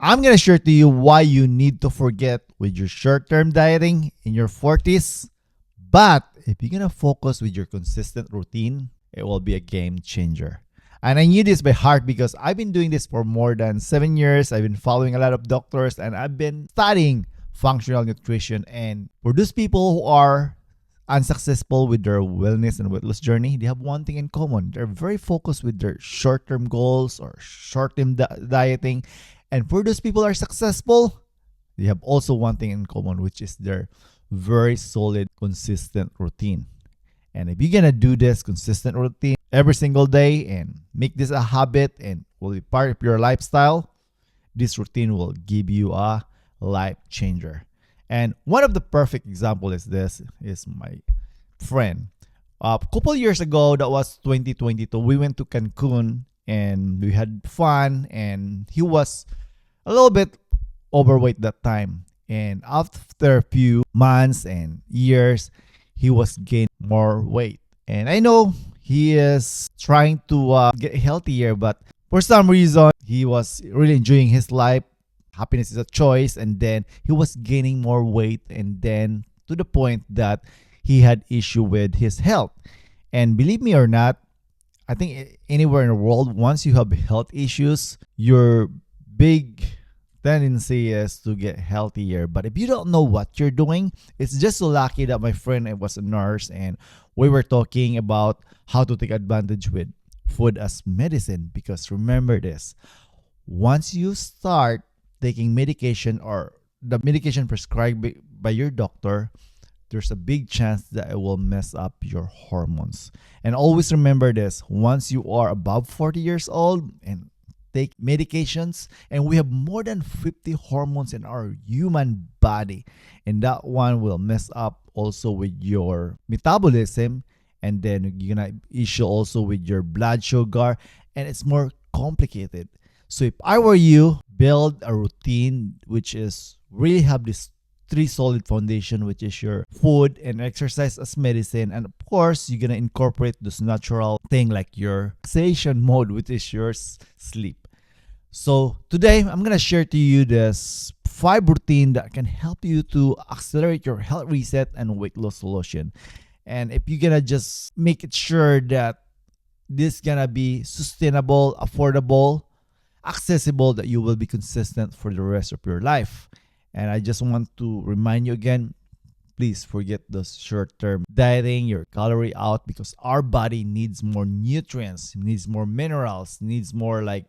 I'm going to share to you why you need to forget with your short-term dieting in your 40s. But if you're going to focus with your consistent routine, it will be a game changer. And I knew this by heart because I've been doing this for more than 7 years. I've been following a lot of doctors and I've been studying functional nutrition. And for those people who are unsuccessful with their wellness and weight loss journey, they have one thing in common. They're very focused with their short-term goals or short-term dieting. And for those people who are successful, they have also one thing in common, which is their very solid, consistent routine. And if you're gonna do this consistent routine every single day and make this a habit and will be part of your lifestyle, this routine will give you a life changer. And one of the perfect example is my friend. A couple years ago, that was 2022, we went to Cancun and we had fun, and he was a little bit overweight that time. And after a few months and years, he was gaining more weight. And I know he is trying to get healthier, but for some reason, he was really enjoying his life. Happiness is a choice. And then he was gaining more weight. And then to the point that he had issue with his health. And believe me or not, I think anywhere in the world, once you have health issues, your big tendency is to get healthier. But if you don't know what you're doing, it's just so lucky that my friend was a nurse and we were talking about how to take advantage with food as medicine. Because remember this, once you start taking medication or the medication prescribed by your doctor, there's a big chance that it will mess up your hormones. And always remember this, once you are above 40 years old and take medications, and we have more than 50 hormones in our human body, and that one will mess up also with your metabolism, and then you're gonna issue also with your blood sugar, and it's more complicated. So if I were you, build a routine which is really have this three solid foundation, which is your food and exercise as medicine. And of course, you're gonna incorporate this natural thing like your relaxation mode, which is your sleep. So today, I'm gonna share to you this 5 routine that can help you to accelerate your health reset and weight loss solution. And if you're gonna just make it sure that this gonna be sustainable, affordable, accessible, that you will be consistent for the rest of your life. And I just want to remind you again, please forget those short-term dieting, your calorie out, because our body needs more nutrients, needs more minerals, needs more like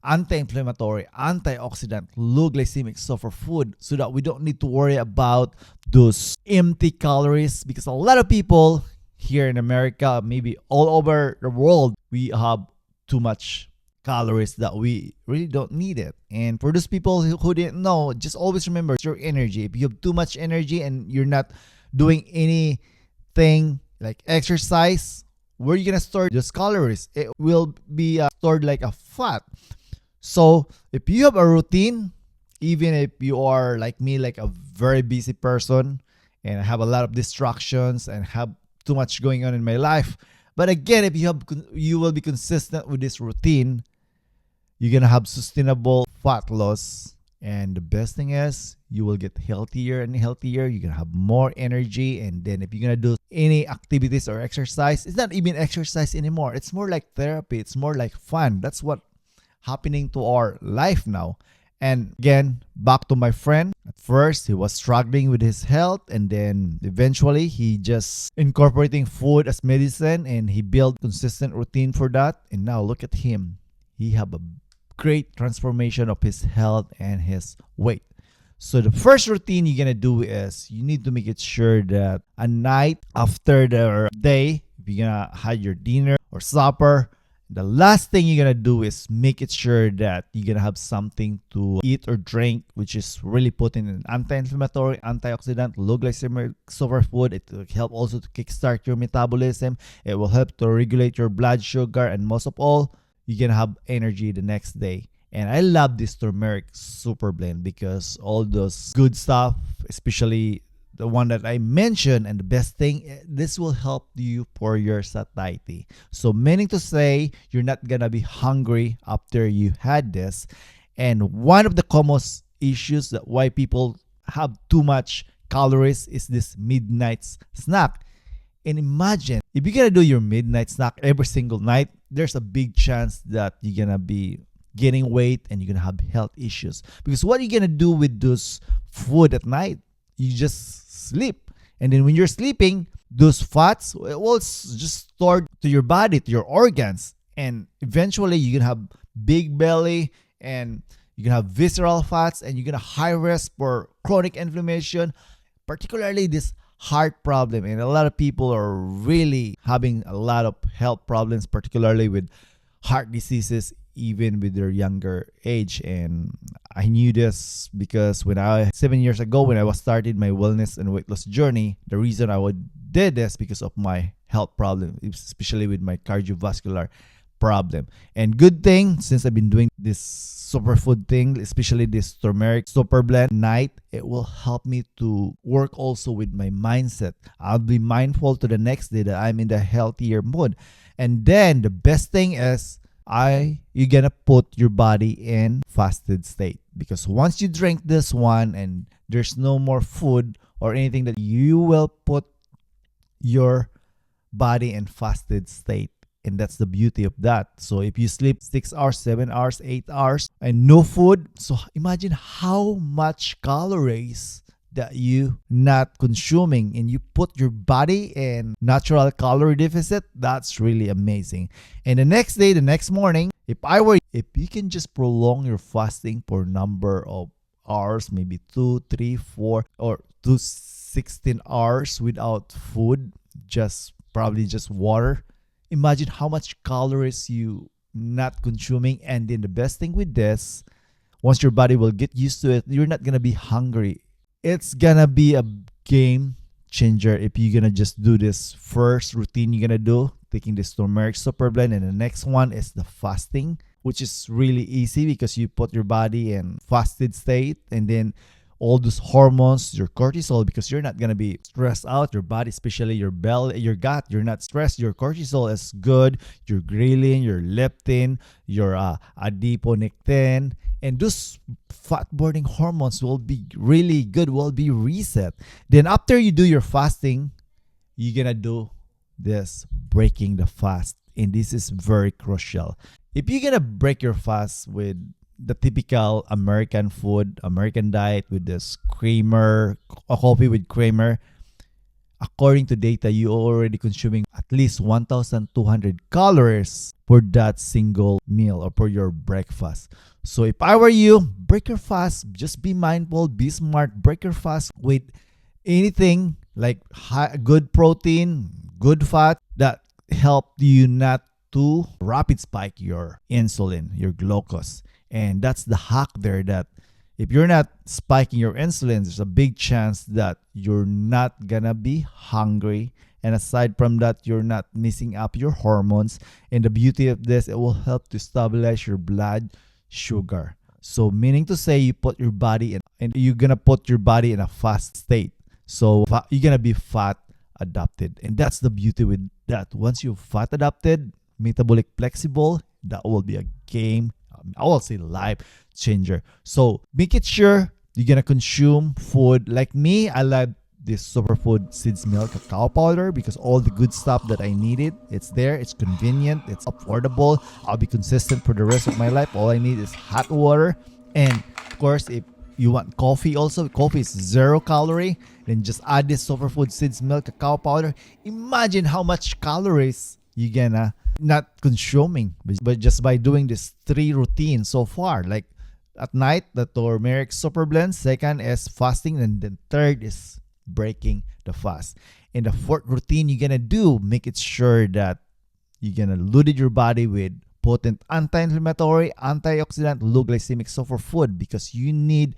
anti-inflammatory, antioxidant, low glycemic sulfur food, so that we don't need to worry about those empty calories. Because a lot of people here in America, maybe all over the world, we have too much calories that we really don't need it. And for those people who didn't know, just always remember it's your energy. If you have too much energy and you're not doing anything like exercise, where are you gonna store those calories? It will be stored like a fat. So if you have a routine, even if you are like me, like a very busy person, and I have a lot of distractions and have too much going on in my life, but again, if you will be consistent with this routine, you're gonna have sustainable fat loss. And the best thing is you will get healthier and healthier. You're gonna have more energy. And then if you're gonna do any activities or exercise, it's not even exercise anymore. It's more like therapy. It's more like fun. That's what happening to our life now. And again, back to my friend. At first, he was struggling with his health, and then eventually he just incorporating food as medicine, and he built consistent routine for that. And now look at him. He have a great transformation of his health and his weight. So the first routine you're gonna do is you need to make it sure that a night after the day, if you're gonna have your dinner or supper, the last thing you're gonna do is make it sure that you're gonna have something to eat or drink, which is really putting in anti-inflammatory, antioxidant, low glycemic superfood. It will help also to kickstart your metabolism. It will help to regulate your blood sugar, and most of all, you're gonna have energy the next day. And I love this turmeric super blend because all those good stuff, especially the one that I mentioned, and the best thing, this will help you for your satiety. So meaning to say, you're not gonna be hungry after you had this. And one of the common issues that why people have too much calories is this midnight snack. And imagine if you're gonna do your midnight snack every single night, there's a big chance that you're gonna be gaining weight and you're gonna have health issues. Because what are you gonna do with those food at night? You just sleep. And then when you're sleeping, those fats will just stored to your body, to your organs. And eventually you're gonna have big belly and you're gonna have visceral fats and you're gonna high risk for chronic inflammation, particularly this heart problem. And a lot of people are really having a lot of health problems, particularly with heart diseases, even with their younger age. And I knew this because 7 years ago, when I was started my wellness and weight loss journey, the reason I did this because of my health problem, especially with my cardiovascular problem. And good thing, since I've been doing this superfood thing, especially this turmeric super blend night, it will help me to work also with my mindset. I'll be mindful to the next day that I'm in the healthier mood. And then the best thing is you're gonna put your body in fasted state, because once you drink this one and there's no more food or anything, that you will put your body in fasted state. And that's the beauty of that. So if you sleep 6 hours, 7 hours, 8 hours and no food, so imagine how much calories that you not consuming, and you put your body in natural calorie deficit. That's really amazing. And the next day, the next morning, if you can just prolong your fasting for a number of hours, maybe 2, 3, 4, or 16 hours without food, probably just water. Imagine how much calories you not consuming. And then the best thing with this, once your body will get used to it, you're not gonna be hungry. It's gonna be a game changer if you're gonna just do this first routine you're gonna do, taking this turmeric super blend. And the next one is the fasting, which is really easy because you put your body in fasted state, and then all those hormones, your cortisol, because you're not going to be stressed out, your body, especially your belly, your gut, you're not stressed, your cortisol is good, your ghrelin, your leptin, your adiponectin, and those fat burning hormones will be really good, will be reset. Then after you do your fasting, you're going to do this breaking the fast. And this is very crucial. If you're going to break your fast with the typical American food, American diet with this creamer, a coffee with creamer, according to data, you are already consuming at least 1,200 calories for that single meal or for your breakfast. So if I were you, break your fast. Just be mindful, be smart. Break your fast with anything like good protein, good fat that help you not to rapid spike your insulin, your glucose. And that's the hack there, that if you're not spiking your insulin, there's a big chance that you're not gonna be hungry. And aside from that, you're not messing up your hormones. And the beauty of this, it will help to stabilize your blood sugar. So meaning to say, you put your body in, and you're gonna put your body in a fast state. So you're gonna be fat adapted. And that's the beauty with that. Once you're fat adapted, metabolic flexible, that will be a game, I will say, life changer. So make it sure you're gonna consume food. Like me, I love this superfood seeds milk cacao powder because all the good stuff that I needed, it's there, it's convenient, it's affordable. I'll be consistent for the rest of my life. All I need is hot water. And of course, if you want coffee also, coffee is 0 calorie. Then just add this superfood seeds milk cacao powder. Imagine how much calories you're gonna not consuming, but just by doing this 3 routines so far. Like at night, the turmeric super blend, second is fasting, and then third is breaking the fast. And the 4th routine you're gonna do, make it sure that you're gonna load your body with potent anti-inflammatory, antioxidant, low glycemic superfood, because you need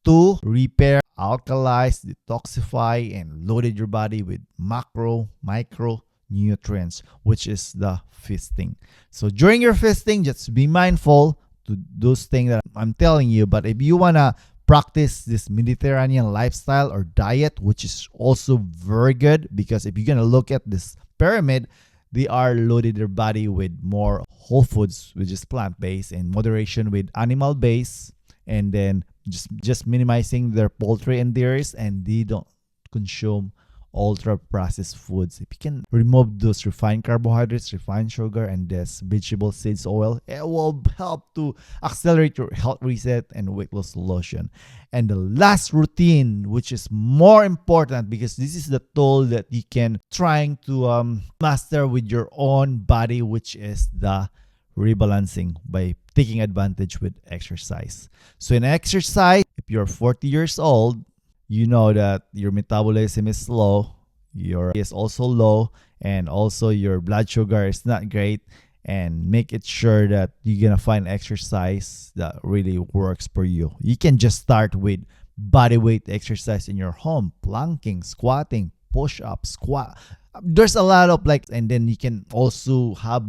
to repair, alkalize, detoxify, and loaded your body with macro, micro nutrients, which is the feasting. So during your feasting, just be mindful to those things that I'm telling you. But if you want to practice this Mediterranean lifestyle or diet, which is also very good, because if you're going to look at this pyramid, They are loaded their body with more whole foods, which is plant-based, and moderation with animal-based, and then just minimizing their poultry and dairies, and they don't consume ultra processed foods. If you can remove those refined carbohydrates, refined sugar, and this vegetable seeds oil, it will help to accelerate your health reset and weight loss solution. And the last routine, which is more important because this is the tool that you can trying to master with your own body, which is the rebalancing by taking advantage with exercise. So in exercise, if you're 40 years old, you know that your metabolism is low, your is also low, and also your blood sugar is not great. And make it sure that you're gonna find exercise that really works for you. You can just start with body weight exercise in your home, planking, squatting, push-up, squat. There's a lot of and then you can also have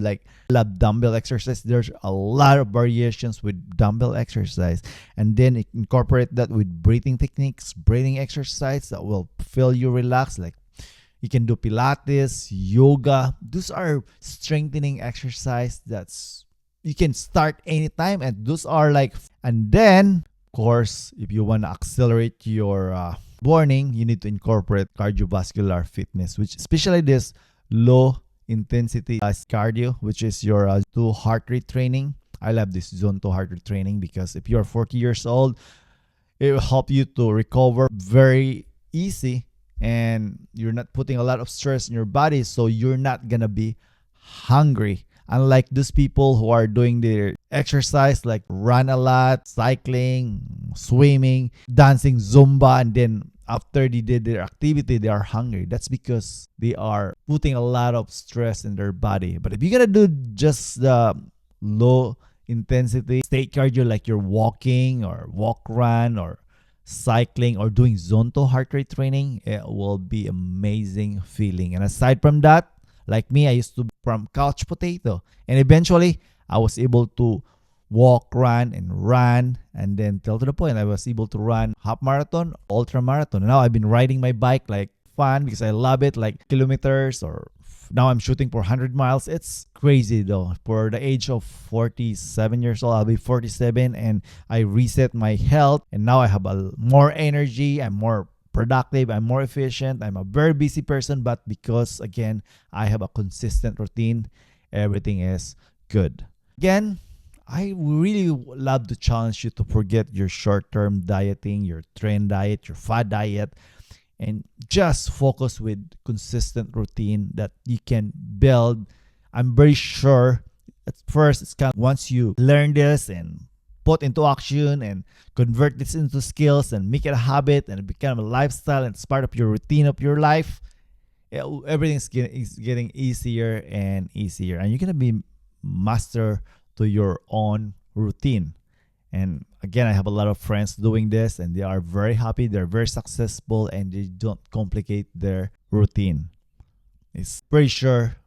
lab dumbbell exercise. There's a lot of variations with dumbbell exercise, and then incorporate that with breathing techniques, breathing exercise that will feel you relax. You can do Pilates, yoga. Those are strengthening exercise that's you can start anytime, and those are and then of course, if you want to accelerate your burning, you need to incorporate cardiovascular fitness, which especially this low intensity cardio, which is your 2 heart rate training. I love this zone 2 heart rate training because if you're 40 years old, it will help you to recover very easy, and you're not putting a lot of stress in your body, so you're not gonna be hungry. Unlike those people who are doing their exercise run a lot, cycling, swimming, dancing, Zumba, and then after they did their activity, they are hungry. That's because they are putting a lot of stress in their body. But if you're gonna do just the low intensity state cardio, like you're walking or walk run or cycling or doing zone 2 heart rate training, it will be amazing feeling. And aside from that, like me, I used to be from couch potato, and eventually I was able to walk, run, and then till to the point I was able to run half marathon, ultra marathon. Now I've been riding my bike fun because I love it, kilometers, or now I'm shooting for 100 miles. It's crazy though. For the age of 47 years old, I'll be 47, and I reset my health, and now I have more energy. I'm more productive, I'm more efficient. I'm a very busy person, but because again I have a consistent routine, everything is good. Again, I really love to challenge you to forget your short-term dieting, your trend diet, your fad diet, and just focus with consistent routine that you can build. I'm very sure at first it's once you learn this and put into action and convert this into skills and make it a habit and become a lifestyle and it's part of your routine of your life, everything's getting easier and easier, and you're gonna be master to your own routine. And again, I have a lot of friends doing this, and they are very happy, they're very successful, and they don't complicate their routine. It's pretty sure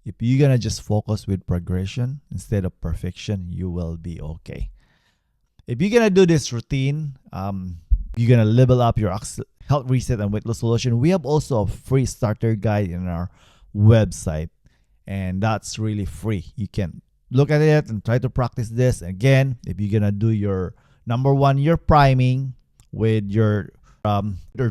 if you're gonna just focus with progression instead of perfection, you will be okay. If you're gonna do this routine, you're gonna level up your health reset and weight loss solution. We have also a free starter guide in our website, and that's really free. You can look at it and try to practice this. Again, if you're gonna do your number one, your priming with your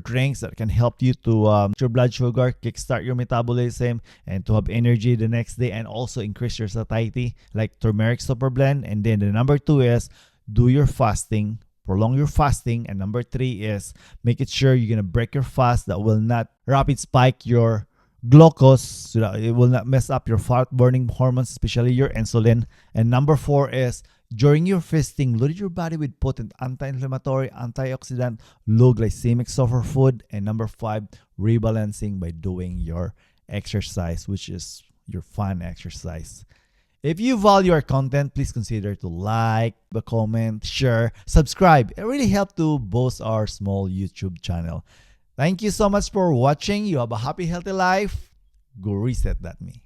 drinks that can help you to your blood sugar, kickstart your metabolism, and to have energy the next day, and also increase your satiety, like turmeric super blend. And then the number 2 is do your fasting, prolong your fasting. And number 3 is make it sure you're gonna break your fast that will not rapid spike your glucose, so that it will not mess up your fat burning hormones, especially your insulin. And number 4 is during your fasting, load your body with potent anti-inflammatory, antioxidant, low glycemic superfood. And number 5, rebalancing by doing your exercise, which is your fun exercise. If you value our content, please consider to like, comment, share, subscribe. It really helps to boost our small YouTube channel. Thank you so much for watching. You have a happy, healthy life. Go reset that me.